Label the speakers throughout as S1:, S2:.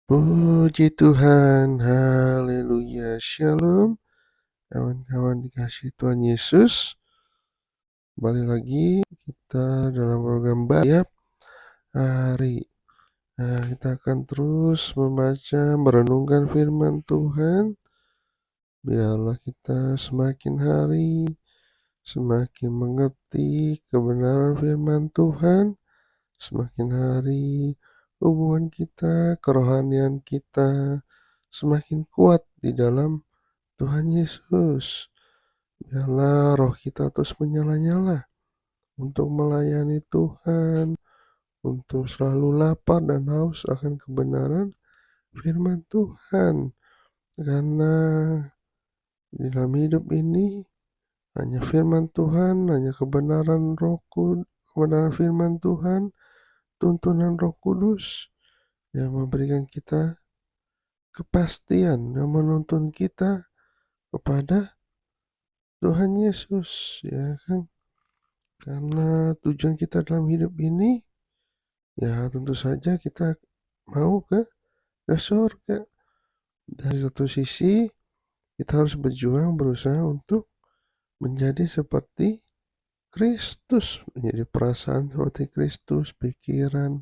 S1: Puji Tuhan, haleluya, shalom, kawan-kawan dikasih Tuhan Yesus. Kembali lagi kita dalam program Bayap Hari. Kita akan terus membaca, merenungkan firman Tuhan. Biarlah kita semakin hari, semakin mengerti kebenaran firman Tuhan. Semakin hari hubungan kita, kerohanian kita semakin kuat di dalam Tuhan Yesus. Biarlah roh kita terus menyala-nyala untuk melayani Tuhan, untuk selalu lapar dan haus akan kebenaran firman Tuhan. Karena di dalam hidup ini hanya firman Tuhan, hanya kebenaran kebenaran firman Tuhan, tuntunan Roh Kudus yang memberikan kita kepastian, yang menuntun kita kepada Tuhan Yesus, ya kan? Karena tujuan kita dalam hidup ini, ya tentu saja kita mau ke surga. Dari satu sisi, kita harus berjuang, berusaha untuk menjadi seperti Kristus, menjadi perasaan seperti Kristus, pikiran,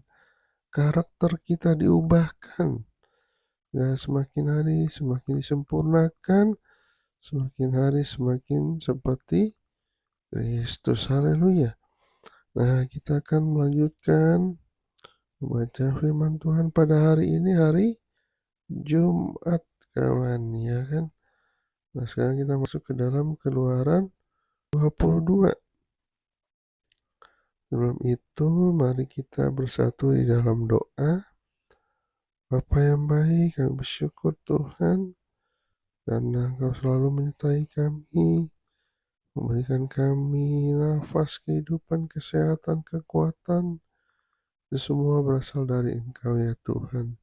S1: karakter kita diubahkan. Ya, semakin hari semakin disempurnakan, semakin hari semakin seperti Kristus. Haleluya. Nah, kita akan melanjutkan membaca firman Tuhan pada hari ini, hari Jumat, kawan, ya kan? Nah, sekarang kita masuk ke dalam Keluaran 22. Sebelum itu, mari kita bersatu di dalam doa. Bapa yang baik, kami bersyukur Tuhan, karena Engkau selalu menyertai kami, memberikan kami nafas kehidupan, kesehatan, kekuatan. Itu semua berasal dari Engkau ya Tuhan.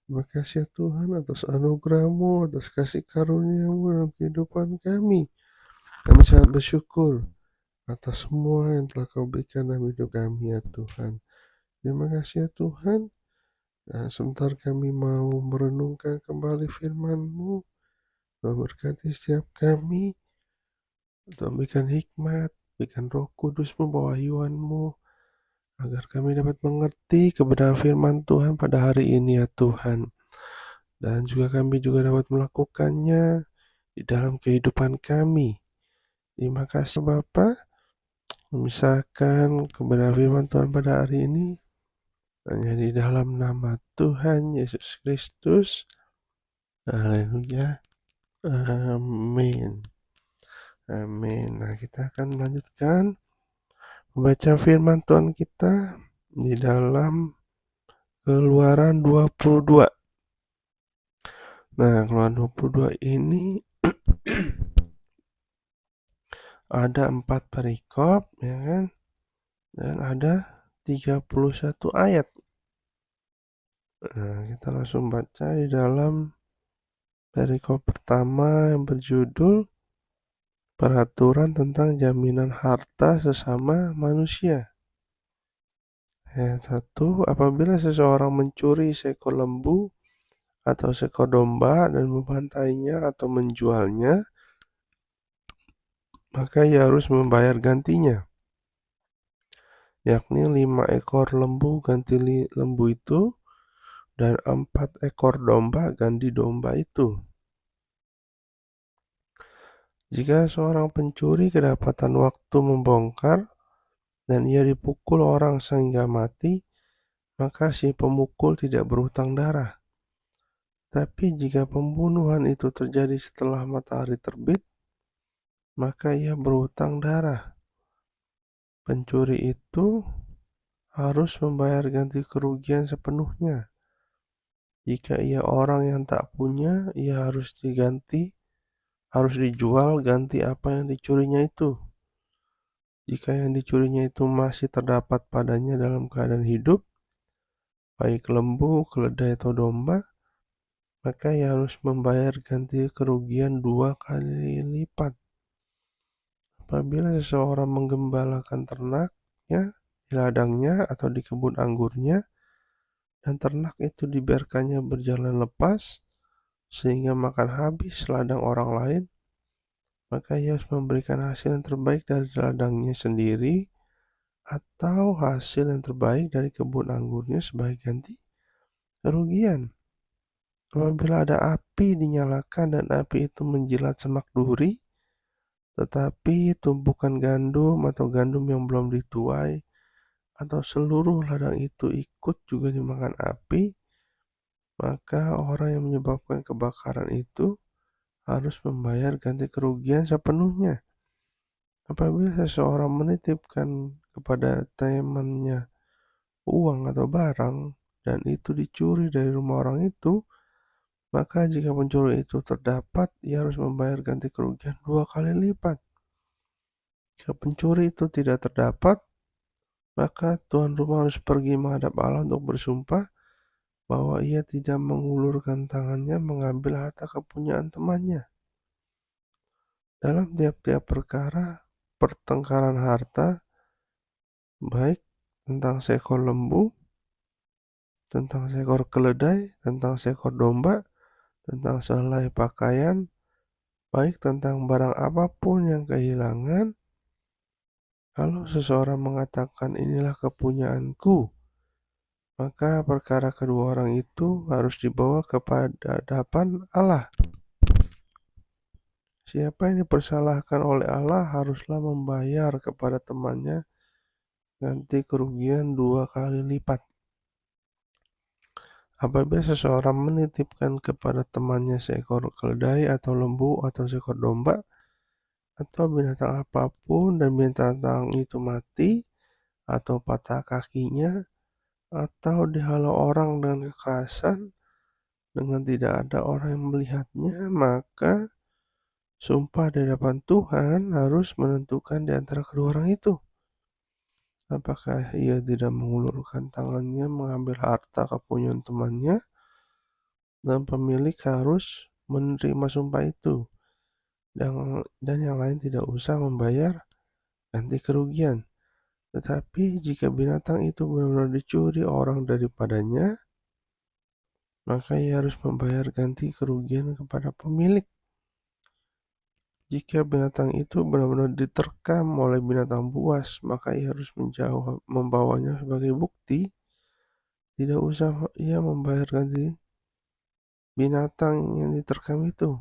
S1: Terima kasih ya Tuhan atas anugerah-Mu, atas kasih karunia-Mu dalam kehidupan kami. Kami sangat bersyukur atas semua yang telah Kau berikan dalam hidup kami ya Tuhan. Terima kasih ya Tuhan. Nah, sebentar kami mau merenungkan kembali firman-Mu. Memberkati setiap kami. Tuhan berikan hikmat, berikan Roh Kudus-Mu, pewahyuan-Mu, agar kami dapat mengerti kebenaran firman Tuhan pada hari ini ya Tuhan. Dan juga kami juga dapat melakukannya di dalam kehidupan kami. Terima kasih Bapa. Memisahkan kebenaran firman Tuhan pada hari ini hanya di dalam nama Tuhan Yesus Kristus. Haleluya. Amin. Amin. Nah, kita akan melanjutkan membaca firman Tuhan kita di dalam Keluaran 22. Nah, Keluaran 22 ini ada 4 perikop, ya kan? Dan ada 31 ayat. Nah, kita langsung baca di dalam perikop pertama yang berjudul Peraturan tentang jaminan harta sesama manusia. Ayat 1, apabila seseorang mencuri seekor lembu atau seekor domba dan membantainya atau menjualnya, maka ia harus membayar gantinya, yakni 5 ekor lembu ganti lembu itu, dan 4 ekor domba ganti domba itu. Jika seorang pencuri kedapatan waktu membongkar dan ia dipukul orang sehingga mati, maka si pemukul tidak berhutang darah. Tapi jika pembunuhan itu terjadi setelah matahari terbit, maka ia berhutang darah. Pencuri itu harus membayar ganti kerugian sepenuhnya. Jika ia orang yang tak punya, ia harus dijual ganti apa yang dicurinya itu. Jika yang dicurinya itu masih terdapat padanya dalam keadaan hidup, baik lembu, keledai atau domba, maka ia harus membayar ganti kerugian 2 kali lipat. Apabila seseorang menggembalakan ternaknya di ladangnya atau di kebun anggurnya, dan ternak itu dibiarkannya berjalan lepas sehingga makan habis ladang orang lain, maka ia harus memberikan hasil yang terbaik dari ladangnya sendiri atau hasil yang terbaik dari kebun anggurnya sebagai ganti kerugian. Apabila ada api dinyalakan dan api itu menjilat semak duri, tetapi tumpukan gandum atau gandum yang belum dituai atau seluruh ladang itu ikut juga dimakan api, maka orang yang menyebabkan kebakaran itu harus membayar ganti kerugian sepenuhnya. Apabila seseorang menitipkan kepada temannya uang atau barang dan itu dicuri dari rumah orang itu, maka jika pencuri itu terdapat, ia harus membayar ganti kerugian 2 kali lipat. Jika pencuri itu tidak terdapat, maka tuan rumah harus pergi menghadap Allah untuk bersumpah bahwa ia tidak mengulurkan tangannya mengambil harta kepunyaan temannya. Dalam tiap-tiap perkara pertengkaran harta, baik tentang seekor lembu, tentang seekor keledai, tentang seekor domba, tentang sehelai pakaian, baik tentang barang apapun yang kehilangan, kalau seseorang mengatakan inilah kepunyaanku, maka perkara kedua orang itu harus dibawa kepada hadapan Allah. Siapa yang dipersalahkan oleh Allah haruslah membayar kepada temannya ganti kerugian 2 kali lipat. Apabila seseorang menitipkan kepada temannya seekor keledai atau lembu atau seekor domba atau binatang apapun dan binatang itu mati atau patah kakinya atau dihalau orang dengan kekerasan dengan tidak ada orang yang melihatnya, maka sumpah di hadapan Tuhan harus menentukan di antara kedua orang itu. Apakah ia tidak mengulurkan tangannya mengambil harta kepunyaan temannya, dan pemilik harus menerima sumpah itu, dan yang lain tidak usah membayar ganti kerugian. Tetapi jika binatang itu benar-benar dicuri orang daripadanya, maka ia harus membayar ganti kerugian kepada pemilik. Jika binatang itu benar-benar diterkam oleh binatang buas, maka ia harus membawanya sebagai bukti. Tidak usah ia membayar ganti binatang yang diterkam itu.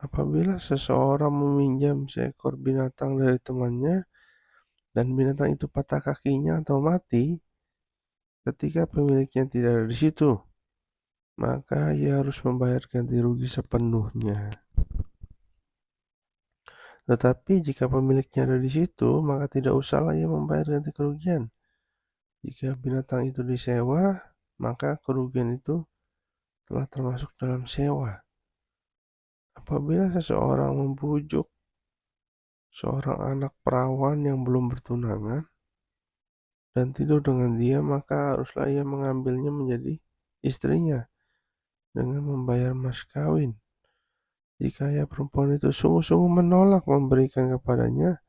S1: Apabila seseorang meminjam seekor binatang dari temannya dan binatang itu patah kakinya atau mati, ketika pemiliknya tidak ada di situ, maka ia harus membayar ganti rugi sepenuhnya. Tetapi jika pemiliknya ada di situ, maka tidak usahlah ia membayar ganti kerugian. Jika binatang itu disewa, maka kerugian itu telah termasuk dalam sewa. Apabila seseorang membujuk seorang anak perawan yang belum bertunangan dan tidur dengan dia, maka haruslah ia mengambilnya menjadi istrinya dengan membayar mas kawin. Jika ayah perempuan itu sungguh-sungguh menolak memberikan kepadanya,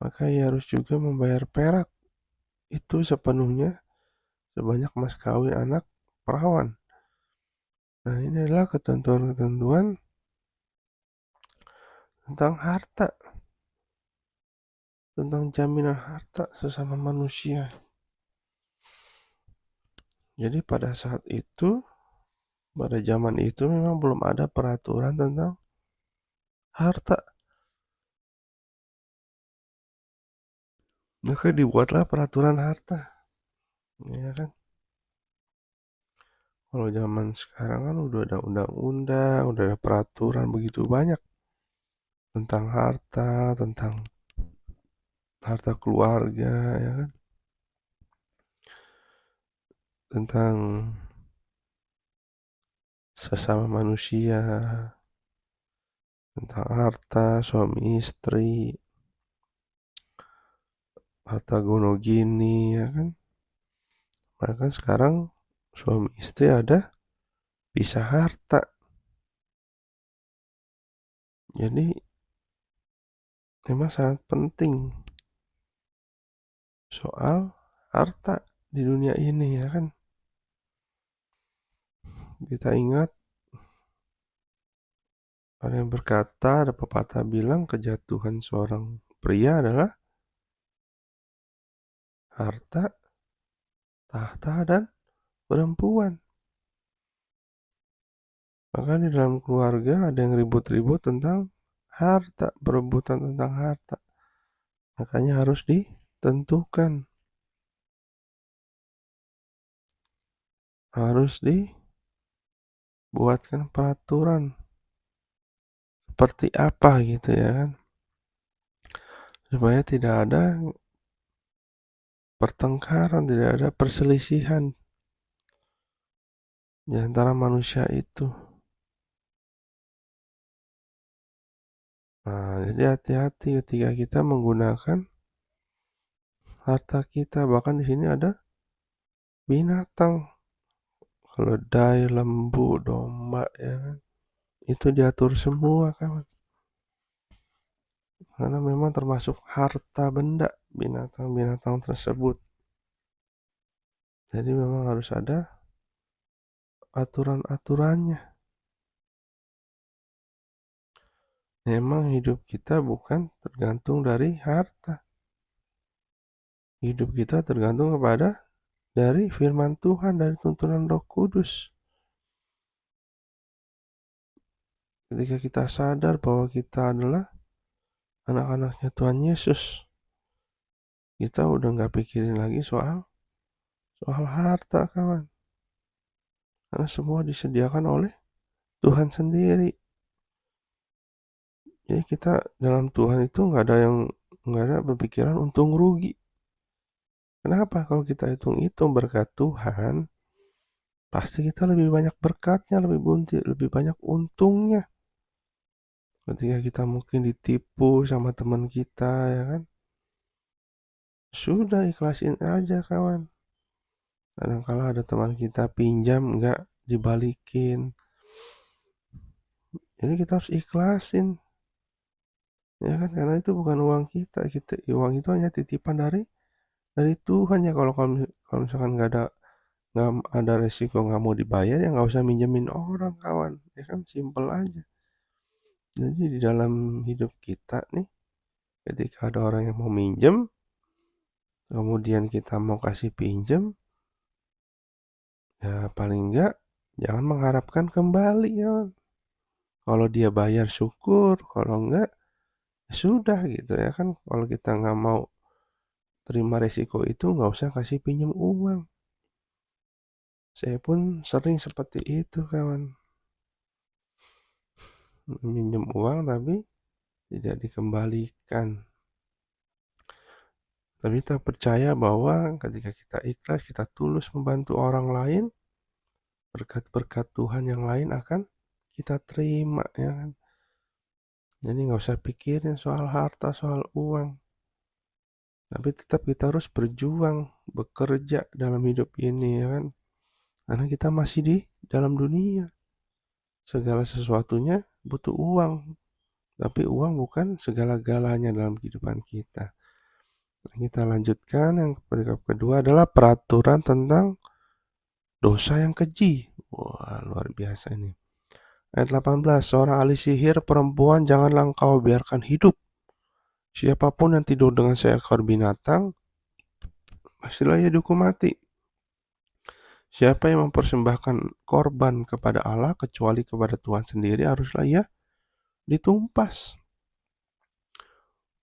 S1: maka ia harus juga membayar perak itu sepenuhnya sebanyak mas kawin anak perawan. Nah, ini adalah ketentuan-ketentuan tentang harta, tentang jaminan harta sesama manusia. Jadi pada saat itu, pada zaman itu memang belum ada peraturan tentang harta. Maka dibuatlah peraturan harta, ya kan? Kalau zaman sekarang kan udah ada undang-undang, udah ada peraturan begitu banyak tentang harta keluarga, ya kan? Tentang sesama manusia, tentang harta suami istri, harta gono gini, ya kan? Maka sekarang suami istri ada pisah harta. Jadi memang sangat penting soal harta di dunia ini, ya kan? Kita ingat ada yang berkata, ada pepatah bilang kejatuhan seorang pria adalah harta, tahta, dan perempuan. Maka di dalam keluarga ada yang ribut-ribut tentang harta, perebutan tentang harta. Makanya harus ditentukan, harus dibuatkan peraturan seperti apa gitu ya kan, supaya tidak ada pertengkaran, tidak ada perselisihan di antara manusia itu. Nah, jadi hati-hati ketika kita menggunakan harta kita. Bahkan di sini ada binatang, keledai, lembu, domba, ya kan? Itu diatur semua kawan. Karena memang termasuk harta benda binatang-binatang tersebut. Jadi memang harus ada aturan-aturannya. Memang hidup kita bukan tergantung dari harta. Hidup kita tergantung kepada dari firman Tuhan, dari tuntunan Roh Kudus. Ketika kita sadar bahwa kita adalah anak-anaknya Tuhan Yesus, kita udah nggak pikirin lagi soal harta kawan. Karena semua disediakan oleh Tuhan sendiri. Jadi kita dalam Tuhan itu nggak ada berpikiran untung rugi. Kenapa? Kalau kita hitung-hitung berkat Tuhan, pasti kita lebih banyak berkatnya, lebih banyak untungnya. Ketika kita mungkin ditipu sama teman kita, ya kan? Sudah ikhlasin aja kawan. Kadang-kala ada teman kita pinjam nggak dibalikin. Jadi kita harus ikhlasin, ya kan? Karena itu bukan uang kita. Uang itu hanya titipan dari Tuhan ya. Kalau misalkan nggak ada resiko nggak mau dibayar ya nggak usah minjemin orang kawan. Ya kan simple aja. Jadi di dalam hidup kita nih, ketika ada orang yang mau minjem, kemudian kita mau kasih pinjem, ya paling enggak jangan mengharapkan kembali ya. Kalau dia bayar syukur, kalau enggak ya sudah gitu ya kan. Kalau kita nggak mau terima resiko itu nggak usah kasih pinjam uang. Saya pun sering seperti itu kawan, minjem uang tapi tidak dikembalikan. Tapi kita percaya bahwa ketika kita ikhlas, kita tulus membantu orang lain, berkat-berkat Tuhan yang lain akan kita terima ya kan. Jadi nggak usah pikirin soal harta, soal uang. Tapi tetap kita harus berjuang, bekerja dalam hidup ini ya kan. Karena kita masih di dalam dunia. Segala sesuatunya butuh uang. Tapi uang bukan segala-galanya dalam kehidupan kita. Nah, kita lanjutkan, yang perikop kedua adalah peraturan tentang dosa yang keji. Wah, luar biasa ini. Ayat 18, seorang ahli sihir perempuan janganlah engkau biarkan hidup. Siapapun yang tidur dengan seekor binatang, pastilah ia dihukum mati. Siapa yang mempersembahkan korban kepada Allah kecuali kepada Tuhan sendiri, haruslah ia ditumpas.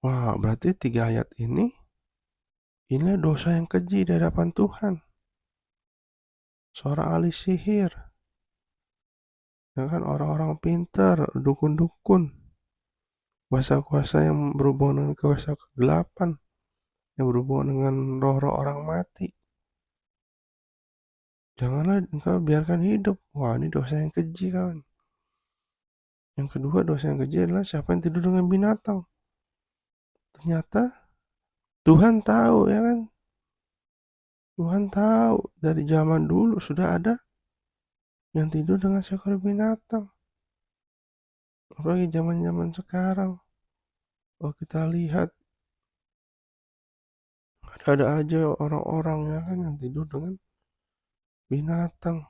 S1: Wah, berarti 3 ayat ini dosa yang keji di hadapan Tuhan. Seorang ahli sihir, ya kan, orang-orang pintar, dukun-dukun, kuasa-kuasa yang berhubungan dengan kuasa kegelapan, yang berhubungan dengan roh-roh orang mati. Janganlah engkau biarkan hidup. Wah, ini dosa yang keji kawan. Yang kedua dosa yang keji adalah siapa yang tidur dengan binatang. Ternyata Tuhan tahu ya kan. Tuhan tahu dari zaman dulu sudah ada yang tidur dengan seekor binatang. Apalagi zaman-zaman sekarang. Oh, kita lihat ada aja orang-orang ya kan yang tidur dengan binatang.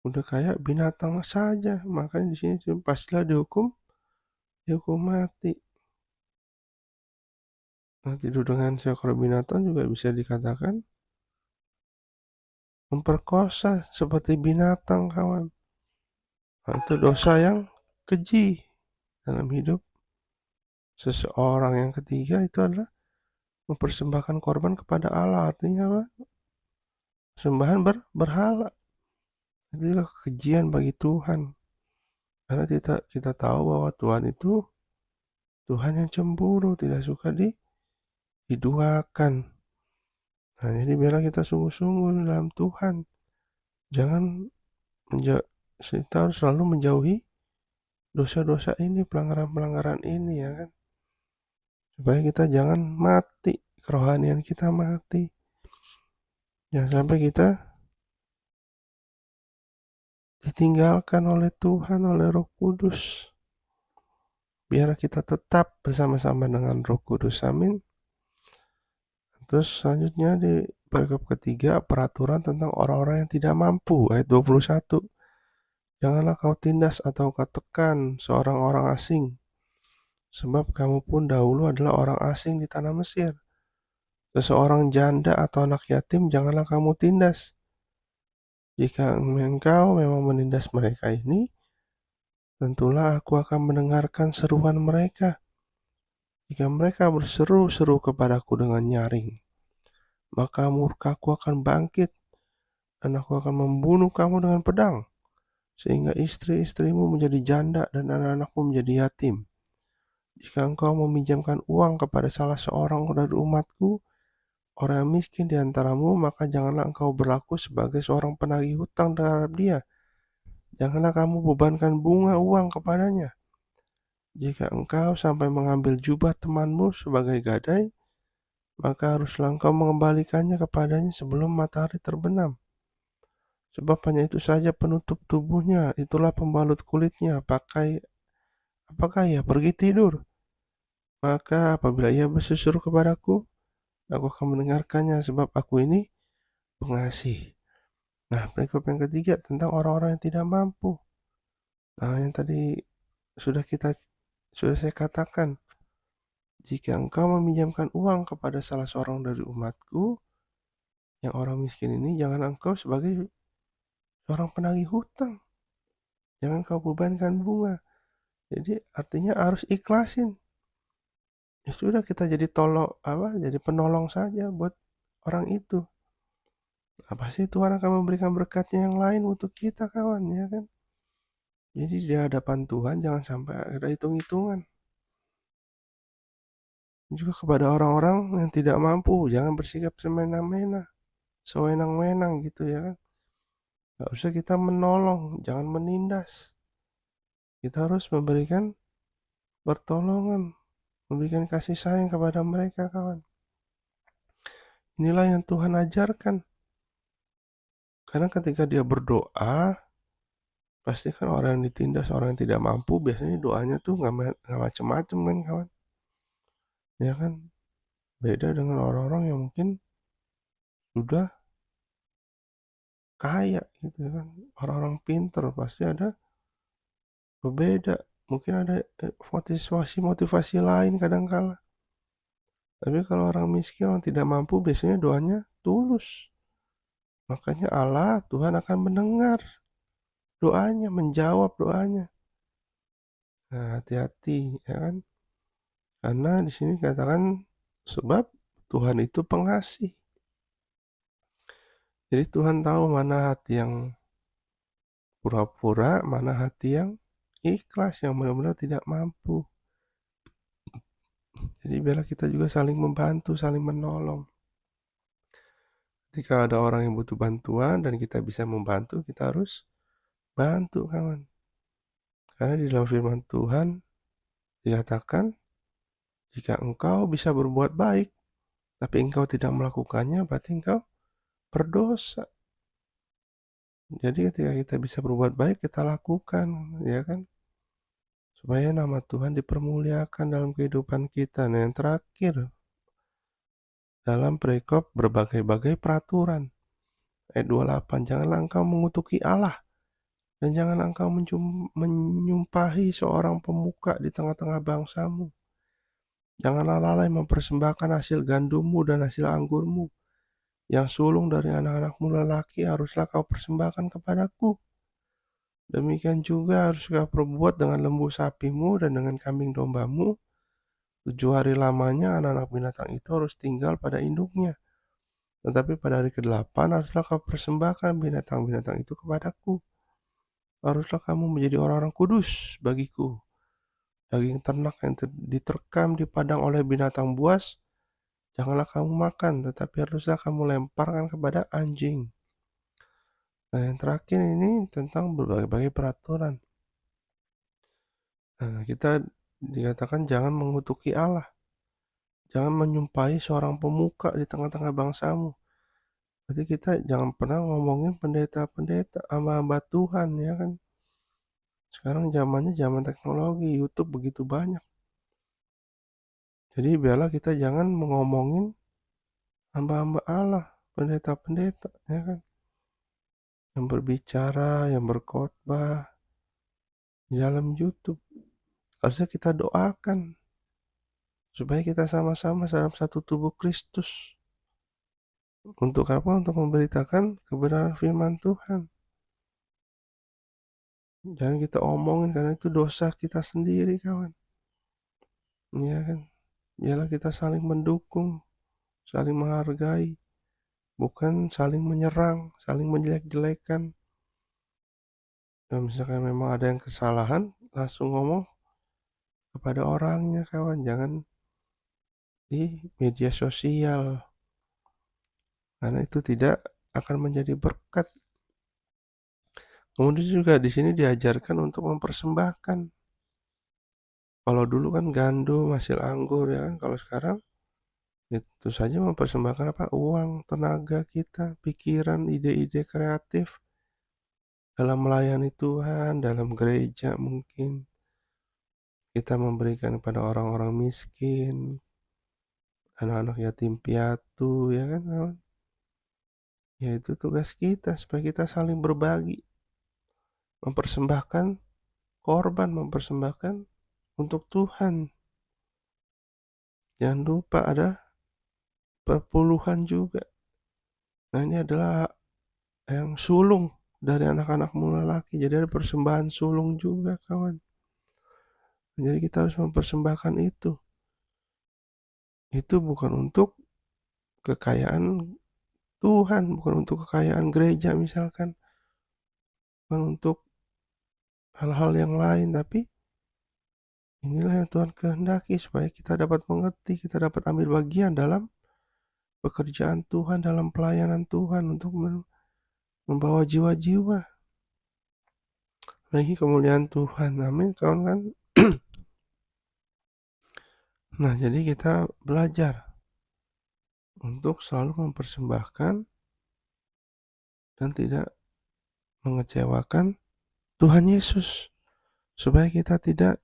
S1: Udah kayak binatang saja. Makanya di sini pastilah dihukum mati. Nah, tidur dengan seekor binatang juga bisa dikatakan memperkosa seperti binatang, kawan. Nah, itu dosa yang keji dalam hidup seseorang. Yang ketiga itu adalah mempersembahkan korban kepada Allah. Artinya apa? Sembahan berhala. Itu juga kekejian bagi Tuhan. Karena kita tahu bahwa Tuhan itu Tuhan yang cemburu, tidak suka diduakan. Nah, jadi biarlah kita sungguh-sungguh dalam Tuhan. Jangan kita harus selalu menjauhi dosa-dosa ini, pelanggaran-pelanggaran ini, ya kan? Supaya kita jangan mati, kerohanian kita mati. Jangan sampai kita ditinggalkan oleh Tuhan, oleh Roh Kudus. Biar kita tetap bersama-sama dengan Roh Kudus. Amin. Terus selanjutnya di perikop ketiga, peraturan tentang orang-orang yang tidak mampu, ayat 21. Janganlah kau tindas atau kau tekan seorang orang asing, sebab kamu pun dahulu adalah orang asing di tanah Mesir. Seseorang janda atau anak yatim janganlah kamu tindas. Jika engkau memang menindas mereka ini, tentulah aku akan mendengarkan seruan mereka. Jika mereka berseru-seru kepadaku dengan nyaring, maka murkaku akan bangkit, dan aku akan membunuh kamu dengan pedang, sehingga istri-istrimu menjadi janda dan anak-anakmu menjadi yatim. Jika engkau meminjamkan uang kepada salah seorang dari umatku, orang yang miskin di antaramu, maka janganlah engkau berlaku sebagai seorang penagih hutang terhadap dia. Janganlah kamu bebankan bunga uang kepadanya. Jika engkau sampai mengambil jubah temanmu sebagai gadai, maka haruslah engkau mengembalikannya kepadanya sebelum matahari terbenam. Sebab hanya itu saja penutup tubuhnya, itulah pembalut kulitnya. Apakah ia pergi tidur? Maka apabila ia berseru kepadaku, aku akan mendengarkannya, sebab aku ini pengasih. Nah, perikop yang ketiga tentang orang-orang yang tidak mampu. Nah, yang tadi sudah saya katakan, jika engkau meminjamkan uang kepada salah seorang dari umatku, yang orang miskin ini, jangan engkau sebagai seorang penagih hutang. Jangan kau bebankan bunga. Jadi artinya harus ikhlasin. Ya sudah, kita jadi jadi penolong saja buat orang itu. Apa sih, Tuhan akan memberikan berkatnya yang lain untuk kita, kawan, ya kan? Jadi di hadapan Tuhan jangan sampai ada hitung-hitungan. Juga kepada orang-orang yang tidak mampu, jangan bersikap semena-mena, sewenang-wenang gitu, ya kan? Gak usah kita menolong, jangan menindas. Kita harus memberikan pertolongan, memberikan kasih sayang kepada mereka, kawan. Inilah yang Tuhan ajarkan. Karena ketika dia berdoa, pasti kan orang yang ditindas, orang yang tidak mampu, biasanya doanya tuh nggak macem-macem kan, kawan. Ya kan? Beda dengan orang-orang yang mungkin sudah kaya gitu kan. Orang-orang pinter pasti ada berbeda. Mungkin ada motivasi lain kadang-kala. Tapi kalau orang miskin, orang tidak mampu, biasanya doanya tulus. Makanya Allah, Tuhan akan mendengar doanya, menjawab doanya. Nah, hati-hati, ya kan? Karena di sini katakan sebab Tuhan itu pengasih. Jadi Tuhan tahu mana hati yang pura-pura, mana hati yang ikhlas, yang benar-benar tidak mampu. Jadi biarlah kita juga saling membantu, saling menolong. Ketika ada orang yang butuh bantuan dan kita bisa membantu, kita harus bantu, kawan. Karena di dalam firman Tuhan dikatakan, jika engkau bisa berbuat baik, tapi engkau tidak melakukannya, berarti engkau berdosa. Jadi ketika kita bisa berbuat baik, kita lakukan, ya kan? Supaya nama Tuhan dipermuliakan dalam kehidupan kita. Nah, yang terakhir, dalam perikop berbagai-bagai peraturan. Ayat 28, janganlah engkau mengutuki Allah. Dan janganlah engkau menyumpahi seorang pemuka di tengah-tengah bangsamu. Janganlah lalai mempersembahkan hasil gandummu dan hasil anggurmu. Yang sulung dari anak-anakmu lelaki haruslah kau persembahkan kepadaku. Demikian juga harus kau perbuat dengan lembu sapimu dan dengan kambing dombamu. 7 hari lamanya anak-anak binatang itu harus tinggal pada induknya. Tetapi pada hari ke-8 haruslah kau persembahkan binatang-binatang itu kepadaku. Haruslah kamu menjadi orang-orang kudus bagiku. Daging ternak yang diterkam di padang oleh binatang buas, janganlah kamu makan, tetapi haruslah kamu lemparkan kepada anjing. Nah, yang terakhir ini tentang berbagai-bagai peraturan. Nah, kita dikatakan jangan mengutuki Allah. Jangan menyumpahi seorang pemuka di tengah-tengah bangsamu. Berarti kita jangan pernah ngomongin pendeta-pendeta, hamba-hamba Tuhan, ya kan. Sekarang zamannya zaman teknologi, YouTube begitu banyak. Jadi biarlah kita jangan ngomongin hamba-hamba Allah, pendeta-pendeta, ya kan. Yang berbicara, yang berkhotbah di dalam YouTube. Harusnya kita doakan supaya kita sama-sama dalam satu tubuh Kristus. Untuk apa? Untuk memberitakan kebenaran firman Tuhan. Jangan kita omongin karena itu dosa kita sendiri, kawan. Iya kan? Biarlah kita saling mendukung, saling menghargai, bukan saling menyerang, saling menjelek-jelekan. Dan misalkan memang ada yang kesalahan, langsung ngomong kepada orangnya, kawan. Jangan di media sosial, karena itu tidak akan menjadi berkat. Kemudian juga di sini diajarkan untuk mempersembahkan. Kalau dulu kan gandum, hasil anggur, ya kan. Kalau sekarang itu saja mempersembahkan apa? Uang, tenaga kita, pikiran, ide-ide kreatif dalam melayani Tuhan, dalam gereja mungkin. Kita memberikan kepada orang-orang miskin, anak-anak yatim piatu, ya kan, kawan? Ya itu tugas kita supaya kita saling berbagi, mempersembahkan korban, mempersembahkan untuk Tuhan. Jangan lupa ada perpuluhan juga. Nah, ini adalah yang sulung dari anak-anakmu lelaki. Jadi ada persembahan sulung juga, kawan. Jadi kita harus mempersembahkan itu. Itu bukan untuk kekayaan Tuhan, bukan untuk kekayaan gereja misalkan. Bukan untuk hal-hal yang lain, tapi inilah yang Tuhan kehendaki supaya kita dapat mengerti, kita dapat ambil bagian dalam pekerjaan Tuhan, dalam pelayanan Tuhan untuk membawa jiwa-jiwa bagi kemuliaan Tuhan. Amin, kawan kan? Nah, jadi kita belajar untuk selalu mempersembahkan dan tidak mengecewakan Tuhan Yesus, supaya kita tidak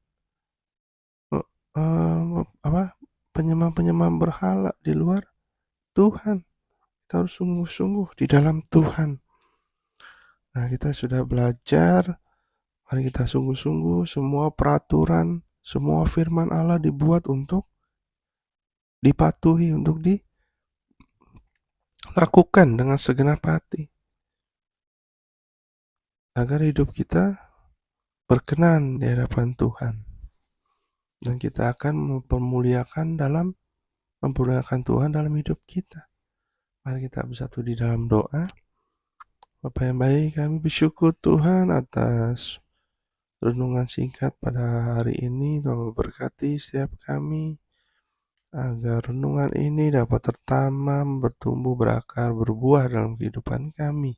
S1: penyembah-penyembah berhala di luar Tuhan. Kita harus sungguh-sungguh di dalam Tuhan. Nah, kita sudah belajar. Mari kita sungguh-sungguh. Semua peraturan, semua firman Allah dibuat untuk dipatuhi, untuk dilakukan dengan segenap hati, agar hidup kita berkenan di hadapan Tuhan. Dan kita akan mempermuliakan Tuhan dalam hidup kita. Mari kita bersatu di dalam doa. Bapa yang baik, kami bersyukur Tuhan atas renungan singkat pada hari ini. Tuhan memberkati setiap kami, agar renungan ini dapat tertanam, bertumbuh, berakar, berbuah dalam kehidupan kami.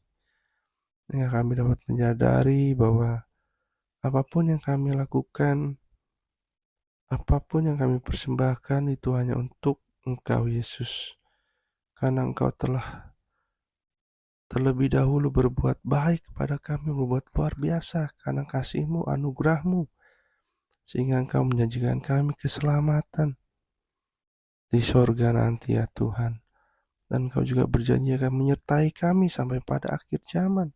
S1: Sehingga kami dapat menyadari bahwa apapun yang kami lakukan, apapun yang kami persembahkan, itu hanya untuk Engkau Yesus. Karena Engkau telah terlebih dahulu berbuat baik kepada kami, berbuat luar biasa karena kasih-Mu, anugerah-Mu, sehingga Engkau menjanjikan kami keselamatan di sorga nanti, ya Tuhan. Dan Engkau juga berjanji akan menyertai kami sampai pada akhir zaman.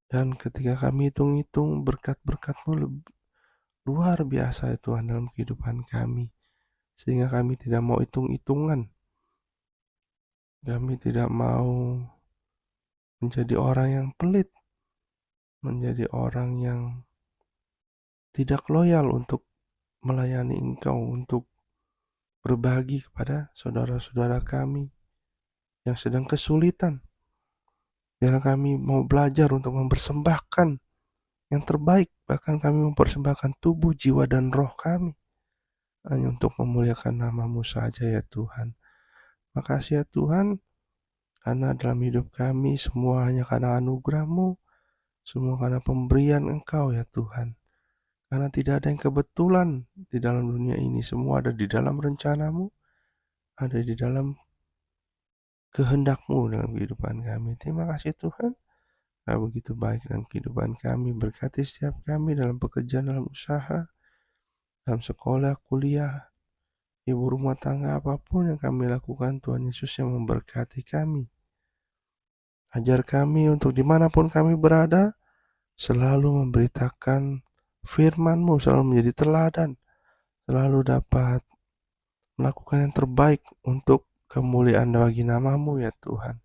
S1: Dan ketika kami hitung-hitung berkat-berkat-Mu luar biasa ya Tuhan dalam kehidupan kami. Sehingga kami tidak mau hitung-hitungan. Kami tidak mau menjadi orang yang pelit, menjadi orang yang tidak loyal untuk melayani Engkau, untuk berbagi kepada saudara-saudara kami yang sedang kesulitan. Biarlah kami mau belajar untuk mempersembahkan yang terbaik, bahkan kami mempersembahkan tubuh, jiwa, dan roh kami hanya untuk memuliakan nama-Mu saja ya Tuhan. Makasih ya Tuhan, karena dalam hidup kami semua hanya karena anugerah-Mu, semua karena pemberian Engkau ya Tuhan. Karena tidak ada yang kebetulan di dalam dunia ini, semua ada di dalam rencana-Mu, ada di dalam kehendak-Mu dalam kehidupan kami. Terima kasih Tuhan, Kau begitu baik dalam kehidupan kami. Berkati setiap kami dalam pekerjaan, dalam usaha, dalam sekolah, kuliah, ibu rumah tangga, apapun yang kami lakukan, Tuhan Yesus yang memberkati kami. Ajar kami untuk dimanapun kami berada, selalu memberitakan firman-Mu, selalu menjadi teladan, selalu dapat melakukan yang terbaik untuk kemuliaan bagi nama-Mu ya Tuhan.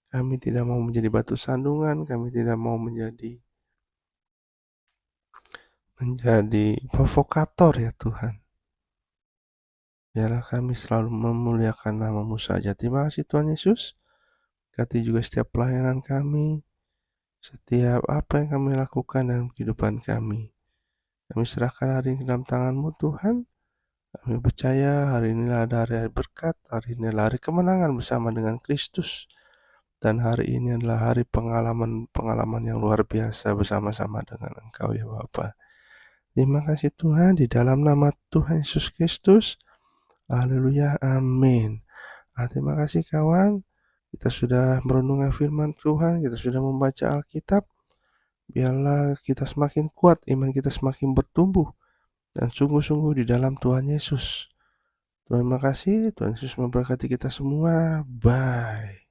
S1: Kami tidak mau menjadi batu sandungan, kami tidak mau menjadi provokator ya Tuhan. Biarlah kami selalu memuliakan nama-Mu saja. Terima kasih Tuhan Yesus. Berkati juga setiap pelayanan kami, setiap apa yang kami lakukan dalam kehidupan kami. Kami serahkan hari ini dalam tangan-Mu Tuhan. Kami percaya hari ini adalah hari berkat, hari ini adalah hari kemenangan bersama dengan Kristus. Dan hari ini adalah hari pengalaman yang luar biasa bersama-sama dengan Engkau ya Bapa. Terima kasih Tuhan, di dalam nama Tuhan Yesus Kristus. Haleluya, amin. Terima kasih kawan. Kita sudah merenungkan firman Tuhan, kita sudah membaca Alkitab. Biarlah kita semakin kuat, iman kita semakin bertumbuh. Dan sungguh-sungguh di dalam Tuhan Yesus. Terima kasih, Tuhan Yesus memberkati kita semua. Bye.